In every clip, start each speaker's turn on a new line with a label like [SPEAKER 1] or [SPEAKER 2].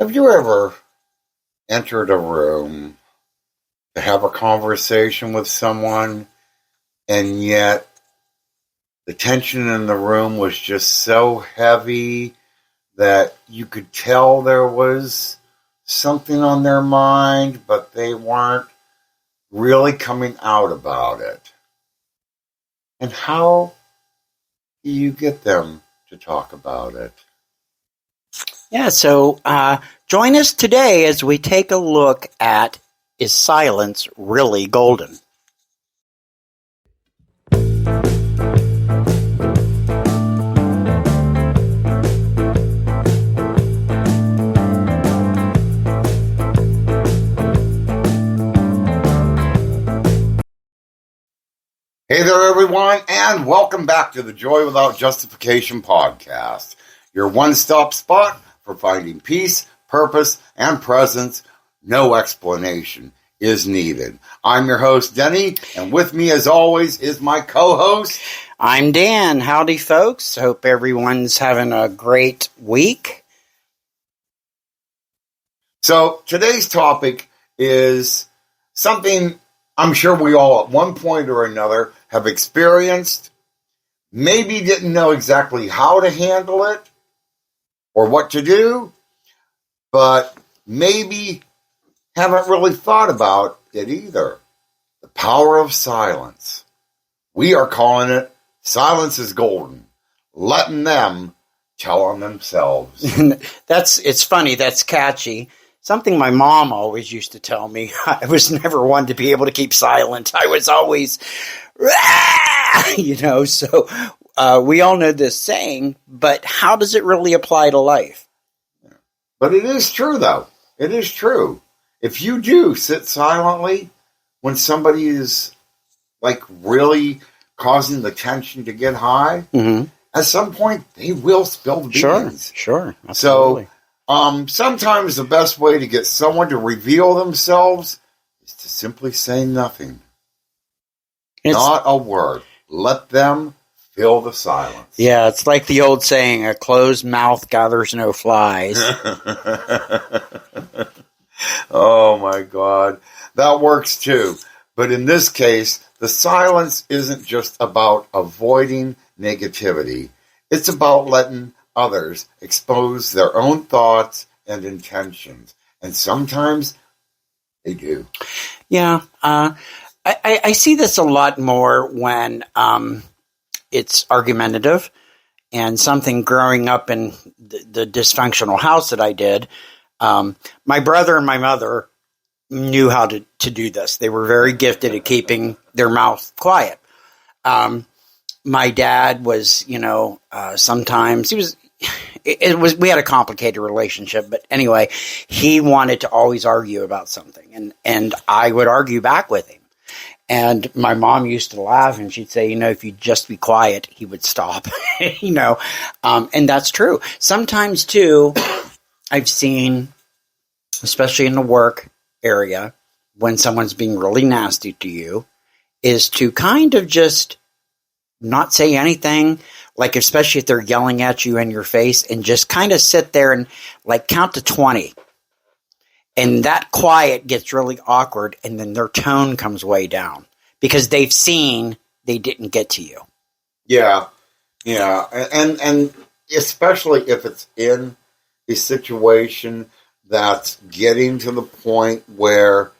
[SPEAKER 1] Have you ever entered a room to have a conversation with someone, and yet the tension in the room was just so heavy that you could tell there was something on their mind, but they weren't really coming out about it? And how do you get them to talk about it?
[SPEAKER 2] Yeah, so join us today as we take a look at, is silence really golden?
[SPEAKER 1] Hey there, everyone, and welcome back to the Joy Without Justification podcast, your one-stop spot for finding peace, purpose, and presence. No explanation is needed. I'm your host, Denny, and with me, as always, is my co-host.
[SPEAKER 2] I'm Dan. Howdy, folks. Hope everyone's having a great week.
[SPEAKER 1] So today's topic is something I'm sure we all at one point or another have experienced, maybe didn't know exactly how to handle it or what to do, but maybe haven't really thought about it either. The power of silence. We are calling it Silence is Golden, letting them tell on themselves.
[SPEAKER 2] It's funny, that's catchy. Something my mom always used to tell me. I was never one to be able to keep silent. I was always, so we all know this saying, but how does it really apply to life?
[SPEAKER 1] But it is true, though. It is true. If you do sit silently when somebody is like really causing the tension to get high, at some point they will spill the beans.
[SPEAKER 2] Sure. Absolutely.
[SPEAKER 1] So, sometimes the best way to get someone to reveal themselves is to simply say nothing. Not a word. Let them fill the silence.
[SPEAKER 2] Yeah, it's like the old saying, a closed mouth gathers no flies.
[SPEAKER 1] Oh my God. That works too. But in this case, the silence isn't just about avoiding negativity. It's about letting others expose their own thoughts and intentions. And sometimes they do.
[SPEAKER 2] Yeah. I see this a lot more when it's argumentative, and something growing up in the dysfunctional house that I did. My brother and my mother knew how to do this. They were very gifted at keeping their mouth quiet. My dad was, sometimes we had a complicated relationship, but anyway, he wanted to always argue about something, and I would argue back with him. And my mom used to laugh, and she'd say, if you'd just be quiet, he would stop, and that's true. Sometimes too, I've seen, especially in the work area, when someone's being really nasty to you, is to kind of just not say anything, like especially if they're yelling at you in your face, and just kind of sit there and like count to 20. And that quiet gets really awkward, and then their tone comes way down because they've seen they didn't get to you.
[SPEAKER 1] Yeah. And especially if it's in a situation that's getting to the point where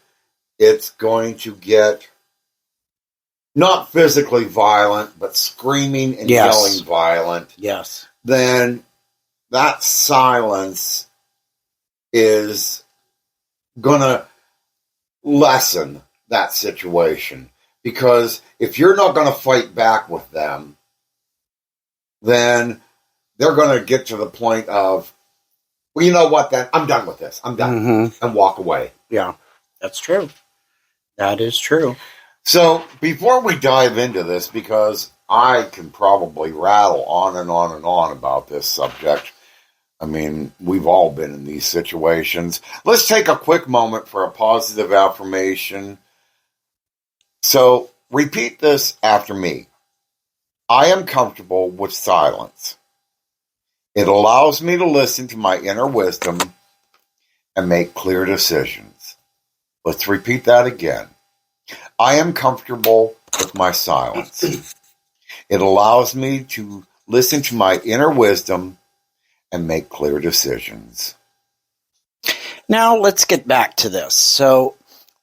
[SPEAKER 1] it's going to get not physically violent, but screaming and yelling violent.
[SPEAKER 2] Yes.
[SPEAKER 1] Then that silence is going to lessen that situation. Because if you're not going to fight back with them, then they're going to get to the point of, well, you know what, then I'm done with this. I'm done. And walk away.
[SPEAKER 2] Yeah, that's true. That is true.
[SPEAKER 1] So before we dive into this, because I can probably rattle on and on and on about this subject, I mean, we've all been in these situations. Let's take a quick moment for a positive affirmation. So repeat this after me. I am comfortable with silence. It allows me to listen to my inner wisdom and make clear decisions. Let's repeat that again. I am comfortable with my silence. It allows me to listen to my inner wisdom and make clear decisions.
[SPEAKER 2] Now let's get back to this. So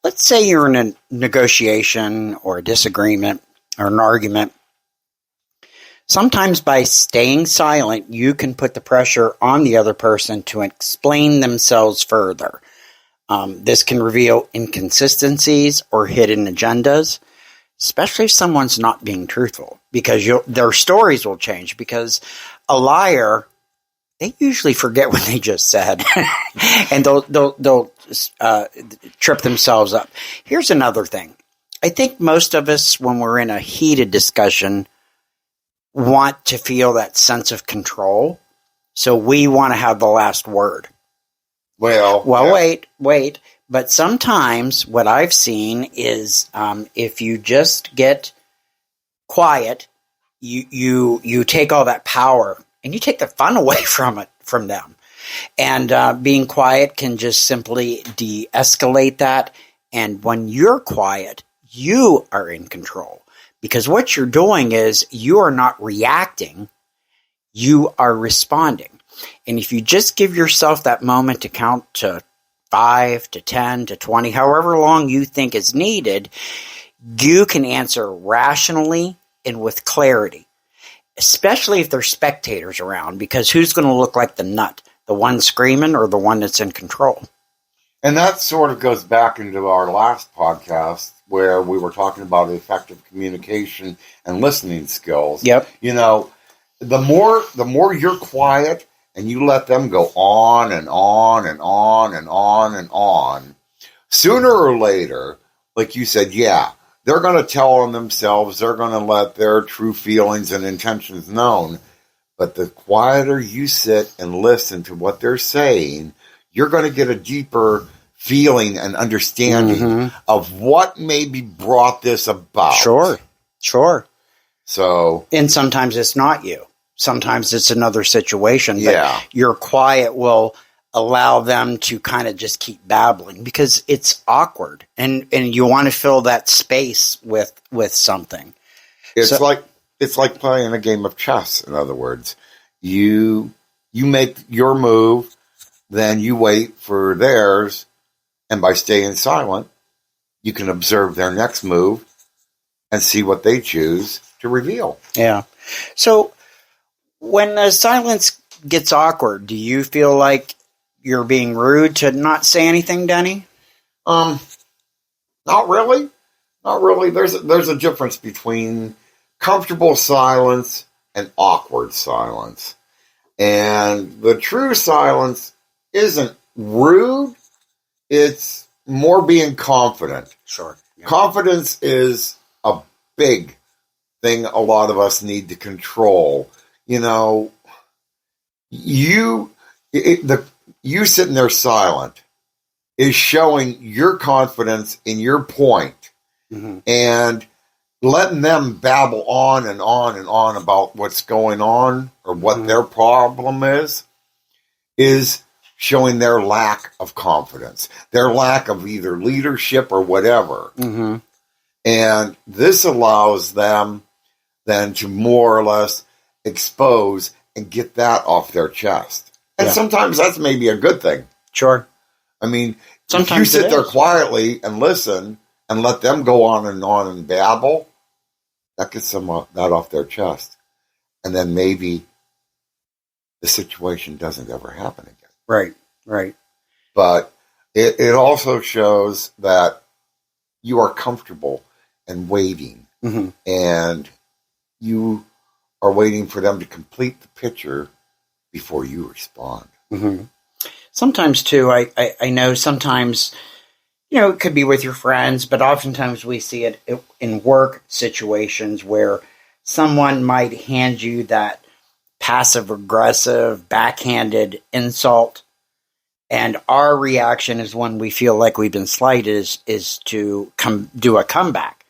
[SPEAKER 2] let's say you're in a negotiation or a disagreement or an argument. Sometimes by staying silent, you can put the pressure on the other person to explain themselves further. This can reveal inconsistencies or hidden agendas, especially if someone's not being truthful, because their stories will change. Because a liar, they usually forget what they just said, and they'll trip themselves up. Here's another thing. I think most of us, when we're in a heated discussion, want to feel that sense of control. So we want to have the last word.
[SPEAKER 1] Well, yeah.
[SPEAKER 2] Wait. But sometimes what I've seen is if you just get quiet, you take all that power and you take the fun away from them. And being quiet can just simply de-escalate that. And when you're quiet, you are in control. Because what you're doing is you are not reacting, you are responding. And if you just give yourself that moment to count to 5 to 10 to 20, however long you think is needed, you can answer rationally and with clarity, especially if there's spectators around, because who's going to look like the nut, the one screaming or the one that's in control?
[SPEAKER 1] And that sort of goes back into our last podcast where we were talking about effective communication and listening skills.
[SPEAKER 2] Yep.
[SPEAKER 1] You know, the more you're quiet and you let them go on and on and on and on and on, sooner or later, like you said, yeah, they're going to tell on themselves. They're going to let their true feelings and intentions known. But the quieter you sit and listen to what they're saying, you're going to get a deeper feeling and understanding of what maybe brought this about.
[SPEAKER 2] Sure.
[SPEAKER 1] So,
[SPEAKER 2] and sometimes it's not you. Sometimes it's another situation.
[SPEAKER 1] Yeah.
[SPEAKER 2] But your quiet will allow them to kind of just keep babbling because it's awkward, and you want to fill that space with something.
[SPEAKER 1] It's like playing a game of chess. In other words, you make your move, then you wait for theirs, and by staying silent, you can observe their next move and see what they choose to reveal.
[SPEAKER 2] Yeah. So when the silence gets awkward, do you feel like you're being rude to not say anything, Denny?
[SPEAKER 1] Not really. Not really. There's a difference between comfortable silence and awkward silence. And the true silence isn't rude. It's more being confident.
[SPEAKER 2] Sure. Yeah.
[SPEAKER 1] Confidence is a big thing a lot of us need to control. You know, you sitting there silent is showing your confidence in your point, and letting them babble on and on and on about what's going on or what their problem is showing their lack of confidence, their lack of either leadership or whatever. And this allows them then to more or less expose and get that off their chest. And sometimes that's maybe a good thing.
[SPEAKER 2] Sure.
[SPEAKER 1] I mean,
[SPEAKER 2] sometimes
[SPEAKER 1] if you sit there quietly and listen and let them go on and babble, that gets some that off their chest. And then maybe the situation doesn't ever happen again.
[SPEAKER 2] Right.
[SPEAKER 1] But it also shows that you are comfortable and waiting. And you are waiting for them to complete the picture before you respond.
[SPEAKER 2] Sometimes, too, I know sometimes, it could be with your friends, but oftentimes we see it in work situations where someone might hand you that passive-aggressive, backhanded insult, and our reaction is when we feel like we've been slighted is to do a comeback.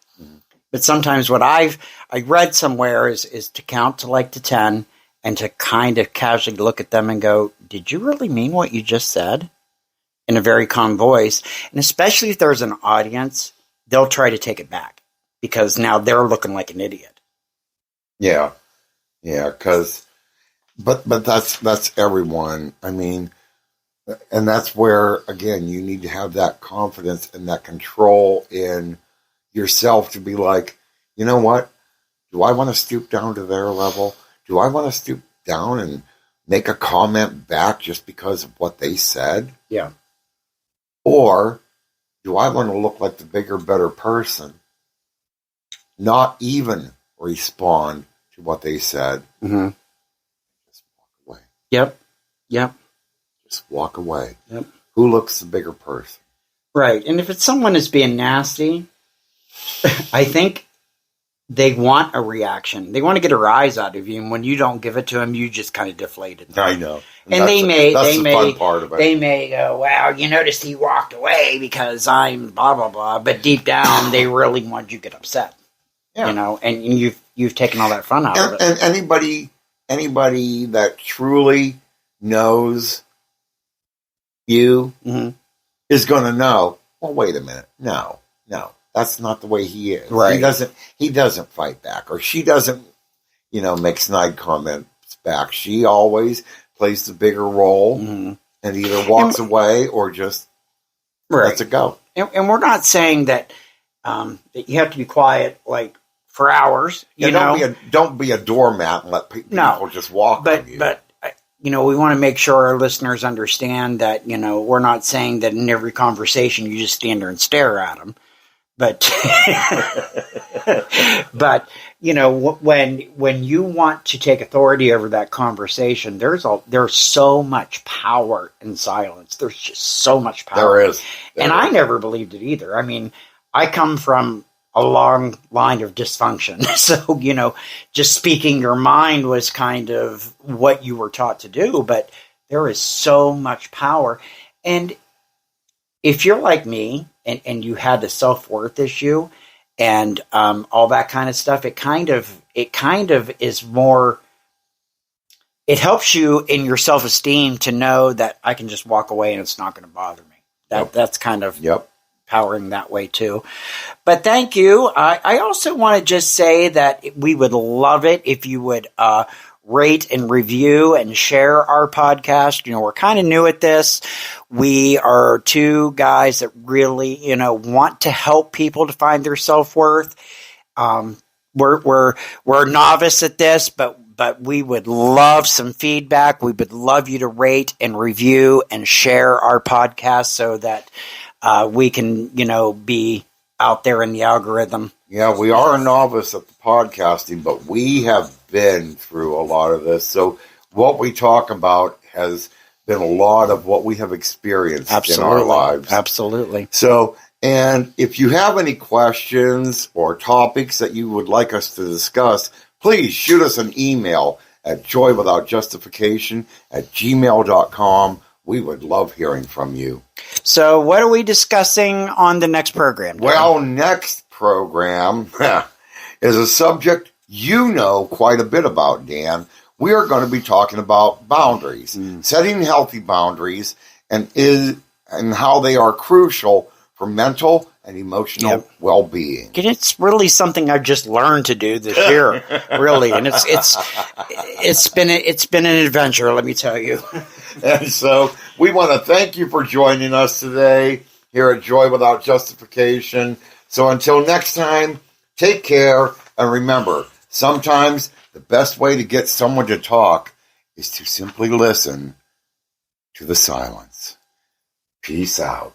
[SPEAKER 2] But sometimes what I read somewhere is to count to 10 and to kind of casually look at them and go, did you really mean what you just said? in a very calm voice. And especially if there's an audience, they'll try to take it back because now they're looking like an idiot.
[SPEAKER 1] Yeah. Yeah. But that's everyone. I mean, and that's where, again, you need to have that confidence and that control in yourself to be like, you know what? Do I want to stoop down to their level? Do I want to stoop down and make a comment back just because of what they said?
[SPEAKER 2] Yeah.
[SPEAKER 1] Or do I want to look like the bigger, better person, not even respond to what they said?
[SPEAKER 2] Mm-hmm.
[SPEAKER 1] Just walk away.
[SPEAKER 2] Yep.
[SPEAKER 1] Just walk away.
[SPEAKER 2] Yep.
[SPEAKER 1] Who looks the bigger person?
[SPEAKER 2] Right. And if it's someone that's being nasty, I think they want a reaction. They want to get a rise out of you, and when you don't give it to them, you just kind of deflated them.
[SPEAKER 1] I know.
[SPEAKER 2] And that's
[SPEAKER 1] the fun part of it.
[SPEAKER 2] They may go, "Wow, you noticed he walked away because I'm blah blah blah," but deep down, they really want you to get upset. Yeah. You know, and you've taken all that fun out of it.
[SPEAKER 1] And anybody that truly knows you is going to know. Well, wait a minute. No, that's not the way he is.
[SPEAKER 2] Right.
[SPEAKER 1] He doesn't fight back, or she doesn't, make snide comments back. She always plays the bigger role and either walks away or just lets it go.
[SPEAKER 2] And we're not saying that that you have to be quiet like for hours.
[SPEAKER 1] Don't be a doormat and let people just walk.
[SPEAKER 2] But we want to make sure our listeners understand that we're not saying that in every conversation you just stand there and stare at them. But when you want to take authority over that conversation, there's so much power in silence. There's just so much power.
[SPEAKER 1] There is.
[SPEAKER 2] I never believed it either. I mean, I come from a long line of dysfunction. So, just speaking your mind was kind of what you were taught to do, but there is so much power. And if you're like me and you had the self-worth issue and all that kind of stuff, it kind of is more, it helps you in your self-esteem to know that I can just walk away and it's not going to bother me. That's kind of powering that way too. But thank you. I also want to just say that we would love it if you would rate and review and share our podcast. We're kind of new at this. We are two guys that really, want to help people to find their self-worth. We're a novice at this, but we would love some feedback. We would love you to rate and review and share our podcast so that we can, be out there in the algorithm.
[SPEAKER 1] Yeah, we are a novice at the podcasting, but we have been through a lot of this. So what we talk about has been a lot of what we have experienced in our lives.
[SPEAKER 2] Absolutely.
[SPEAKER 1] So, and if you have any questions or topics that you would like us to discuss, please shoot us an email at joywithoutjustification@gmail.com. We would love hearing from you.
[SPEAKER 2] So what are we discussing on the next program, Dan?
[SPEAKER 1] Well, next program is a subject you know quite a bit about, Dan. We are going to be talking about boundaries, setting healthy boundaries, and how they are crucial for mental and emotional well-being.
[SPEAKER 2] And it's really something I've just learned to do this year, really, and it's been an adventure, let me tell you.
[SPEAKER 1] And so we want to thank you for joining us today here at Joy Without Justification. So until next time, take care, and remember, sometimes the best way to get someone to talk is to simply listen to the silence. Peace out.